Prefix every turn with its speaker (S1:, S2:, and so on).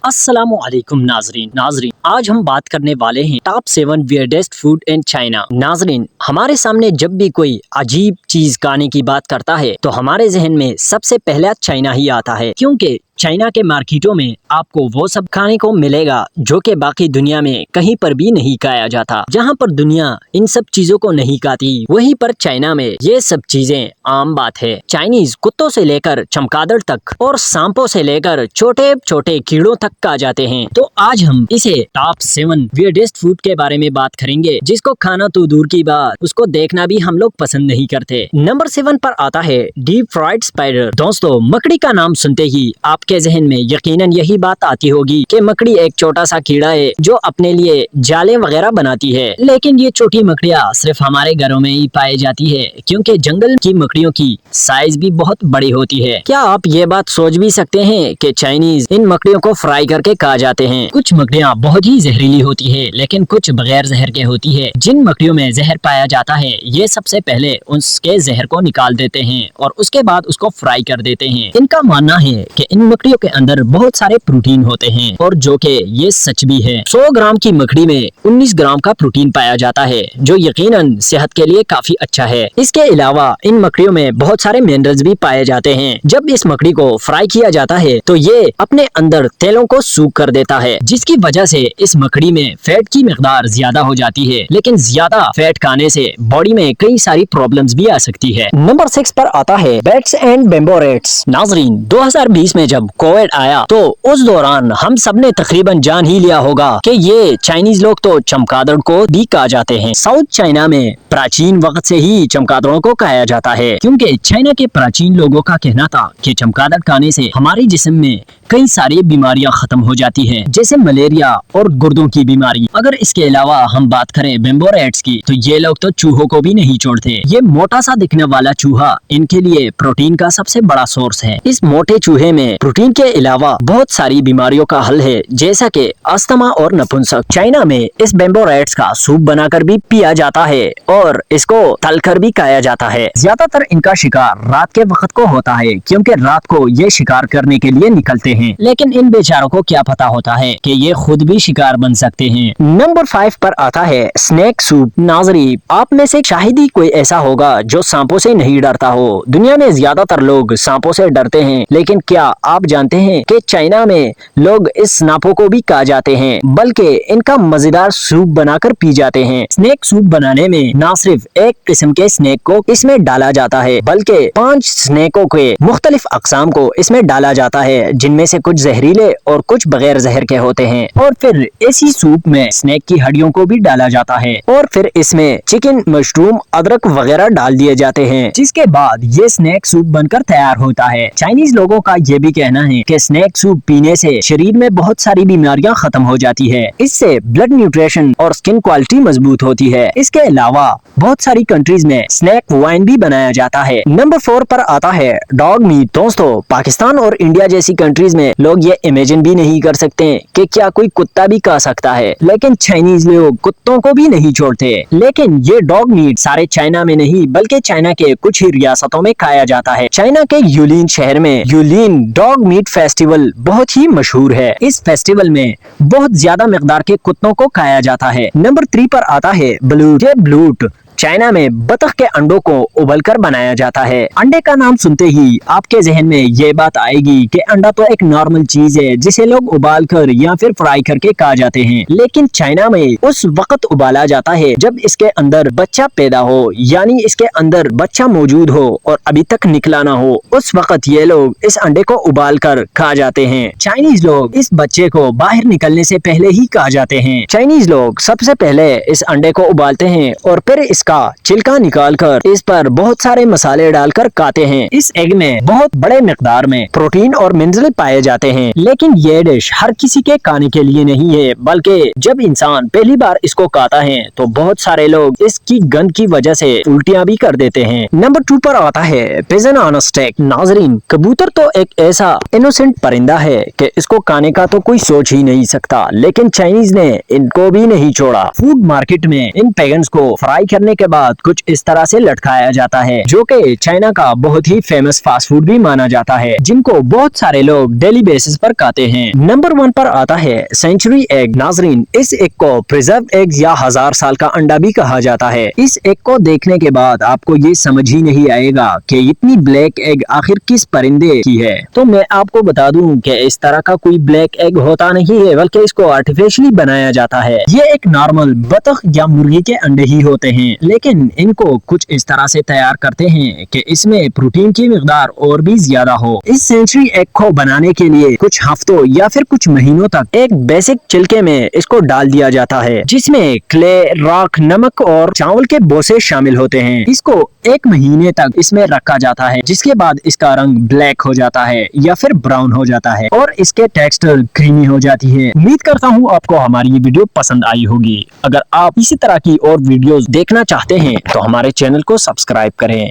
S1: अस्सलामुअलैकुम नाजरीन आज हम बात करने वाले हैं top 7 weirdest food in China. नाजरीन, हमारे सामने जब भी कोई अजीब चीज खाने की बात करता है तो हमारे जहन में सबसे पहला चाइना ही आता है, क्योंकि चाइना के मार्केटों में आपको वो सब खाने को मिलेगा जो कि बाकी दुनिया में कहीं पर भी नहीं खाया जाता। जहाँ पर दुनिया इन सब चीजों को नहीं खाती, वहीं पर चाइना में ये सब चीजें आम बात है। चाइनीज कुत्तों से लेकर चमगादड़ तक और सांपों से लेकर छोटे छोटे कीड़ों तक खा जाते हैं। तो आज हम इसे टॉप 7 वियर्डेस्ट फूड के बारे में बात करेंगे, जिसको खाना तो दूर की बात, उसको देखना भी हम लोग पसंद नहीं करते। नंबर 7 पर आता है डीप फ्राइड स्पाइडर। दोस्तों, मकड़ी का नाम सुनते ही आपके जहन में यकीनन यही बात आती होगी कि मकड़ी एक छोटा सा कीड़ा है जो अपने लिए जाले वगैरह बनाती है। लेकिन ये छोटी मकड़ियाँ सिर्फ हमारे घरों में ही पाई जाती है, क्योंकि जंगल की मकड़ियों की साइज भी बहुत बड़ी होती है। क्या आप ये बात सोच भी सकते हैं कि चाइनीज इन मकड़ियों को फ्राई करके खा जाते हैं। कुछ मकड़ियाँ बहुत ही जहरीली होती है, लेकिन कुछ बगैर जहर के होती है। जिन मकड़ियों में जहर पाया जाता है, ये सबसे पहले उसके जहर को निकाल देते हैं और उसके बाद उसको फ्राई कर देते हैं। इनका मानना है कि इन मकड़ियों के अंदर बहुत सारे प्रोटीन होते हैं, और जो कि ये सच भी है। 100 ग्राम की मकड़ी में 19 ग्राम का प्रोटीन पाया जाता है, जो यकीनन सेहत के लिए काफी अच्छा है। इसके अलावा इन मकड़ियों में बहुत सारे मिनरल्स भी पाए जाते हैं। जब इस मकड़ी को फ्राई किया जाता है तो ये अपने अंदर तेलों को सूख कर देता है, जिसकी वजह से इस मकड़ी में फैट की मिकदार ज्यादा हो जाती है। लेकिन ज्यादा फैट खाने से बॉडी में कई सारी प्रॉब्लम्स भी आ सकती है। नंबर 6 पर आता है बैट्स एंड बेम्बो रेट्स। नाजरीन, 2020 में जब कोविड आया तो उस दौरान हम सब ने तकरीबन जान ही लिया होगा कि ये चाइनीज लोग तो चमगादड़ को भी खा जाते हैं। साउथ चाइना में प्राचीन वक्त से ही चमगादड़ों को खाया जाता है, क्योंकि चाइना के प्राचीन लोगों का कहना था कि चमगादड़ खाने से हमारे जिस्म में कई सारी बीमारियां खत्म हो जाती हैं, जैसे मलेरिया और गुर्दों की बीमारी। अगर इसके अलावा हम बात करें बेम्बो रैट्स की, तो ये लोग तो चूहों को भी नहीं छोड़ते। ये मोटा सा दिखने वाला चूहा इनके लिए प्रोटीन का सबसे बड़ा सोर्स है। इस मोटे चूहे में प्रोटीन के अलावा बहुत सारी बीमारियों का हल है, जैसा कि अस्थमा और नपुंसक। चाइना में इस बेम्बो रैट्स का सूप बनाकर भी पिया जाता है और इसको तलकर भी खाया जाता है। ज्यादातर इनका शिकार रात के वक्त को होता है, क्योंकि रात को ये शिकार करने के लिए निकलते हैं। लेकिन इन बेचारों को क्या पता होता है कि ये खुद भी शिकार बन सकते हैं। नंबर 5 पर आता है स्नेक सूप। नाजरीन, आप में से शायद ही कोई ऐसा होगा जो सांपों से नहीं डरता हो। दुनिया में ज्यादातर लोग सांपों से डरते हैं, लेकिन क्या आप जानते हैं कि चाइना में लोग इस सांपों को भी खा जाते हैं, बल्कि इनका मजेदार सूप बनाकर पी जाते हैं। स्नेक सूप बनाने में न सिर्फ एक किस्म के स्नेक को इसमें डाला जाता है, बल्कि 5 स्नेकों के मुख्तलिफ अकसाम को इसमें डाला जाता है, जिनमें से कुछ जहरीले और कुछ बगैर जहर के होते हैं। और फिर इसी सूप में स्नेक की हड्डियों को भी डाला जाता है, और फिर इसमें चिकन, मशरूम, अदरक वगैरह डाल दिए जाते हैं, जिसके बाद ये स्नेक सूप बनकर तैयार होता है। चाइनीज लोगों का ये भी कहना है कि स्नेक सूप पीने से शरीर में बहुत सारी बीमारियां खत्म हो जाती है। इससे ब्लड न्यूट्रिशन और स्किन क्वालिटी मजबूत होती है। इसके अलावा बहुत सारी कंट्रीज में स्नेक वाइन भी बनाया जाता है। नंबर 4 पर आता है डॉग मीट। दोस्तों, पाकिस्तान और इंडिया जैसी कंट्रीज में लोग ये इमेजिन भी नहीं कर सकते कि क्या कोई कुत्ता भी खा सकता है, लेकिन चाइनीज लोग कुत्तों को भी नहीं छोड़ते। लेकिन ये डॉग मीट सारे चाइना में नहीं, बल्कि चाइना के कुछ ही रियासतों में खाया जाता है। चाइना के यूलिन शहर में यूलिन डॉग मीट फेस्टिवल बहुत ही मशहूर है। इस फेस्टिवल में बहुत ज्यादा मिकदार के कुत्तों को खाया जाता है। नंबर 3 पर आता है ब्लूट। ये ब्लूट चाइना में बतख के अंडों को उबलकर बनाया जाता है। अंडे का नाम सुनते ही आपके जहन में ये बात आएगी कि अंडा तो एक नॉर्मल चीज है, जिसे लोग उबालकर या फिर फ्राई करके खा जाते हैं। लेकिन चाइना में उस वक्त उबाला जाता है जब इसके अंदर बच्चा पैदा हो, यानी इसके अंदर बच्चा मौजूद हो और अभी तक निकला ना हो। उस वक्त ये लोग इस अंडे को उबाल कर खा जाते हैं। चाइनीज लोग इस बच्चे को बाहर निकलने से पहले ही खा जाते हैं। चाइनीज लोग सबसे पहले इस अंडे को उबालते हैं और फिर का छिलका निकालकर इस पर बहुत सारे मसाले डालकर खाते हैं। इस एग में बहुत बड़े मिकदार में प्रोटीन और मिनरल पाए जाते हैं। लेकिन ये डिश हर किसी के खाने के लिए नहीं है, बल्कि जब इंसान पहली बार इसको खाता है तो बहुत सारे लोग इसकी गंध की वजह से उल्टियां भी कर देते हैं। नंबर 2 पर आता है पिजन ऑन स्टेक। नाजरीन, कबूतर तो एक ऐसा इनोसेंट परिंदा है कि इसको खाने का तो कोई सोच ही नहीं सकता, लेकिन चाइनीज ने इनको भी नहीं छोड़ा। फूड मार्केट में इन पैगन्स को फ्राई करने के बाद कुछ इस तरह से लटकाया जाता है, जो कि चाइना का बहुत ही फेमस फास्ट फूड भी माना जाता है, जिनको बहुत सारे लोग डेली बेसिस पर खाते हैं। नंबर 1 पर आता है सेंचुरी एग। नाजरीन, इस एग को प्रिजर्व एग या 1000 साल का अंडा भी कहा जाता है। इस एग को देखने के बाद आपको ये समझ ही नहीं आएगा कि इतनी ब्लैक एग आखिर किस परिंदे की है। तो मैं आपको बता दूं कि इस तरह का कोई ब्लैक एग होता नहीं है, बल्कि इसको आर्टिफिशियली बनाया जाता है। ये एक नॉर्मल बतख या मुर्गी के अंडे ही होते हैं, लेकिन इनको कुछ इस तरह से तैयार करते हैं कि इसमें प्रोटीन की मिकदार और भी ज्यादा हो। इस सेंचुरी एग को बनाने के लिए कुछ हफ्तों या फिर कुछ महीनों तक एक बेसिक चिल्के में इसको डाल दिया जाता है, जिसमें क्ले, राख, नमक और चावल के बोसे शामिल होते हैं। इसको 1 महीने तक इसमें रखा जाता है, जिसके बाद इसका रंग ब्लैक हो जाता है या फिर ब्राउन हो जाता है और इसके टेक्सचर क्रीमी हो जाती है। उम्मीद करता हूँ आपको हमारी ये वीडियो पसंद आई होगी। अगर आप इसी तरह की और वीडियोस देखना चाहते हैं तो हमारे चैनल को सब्सक्राइब करें।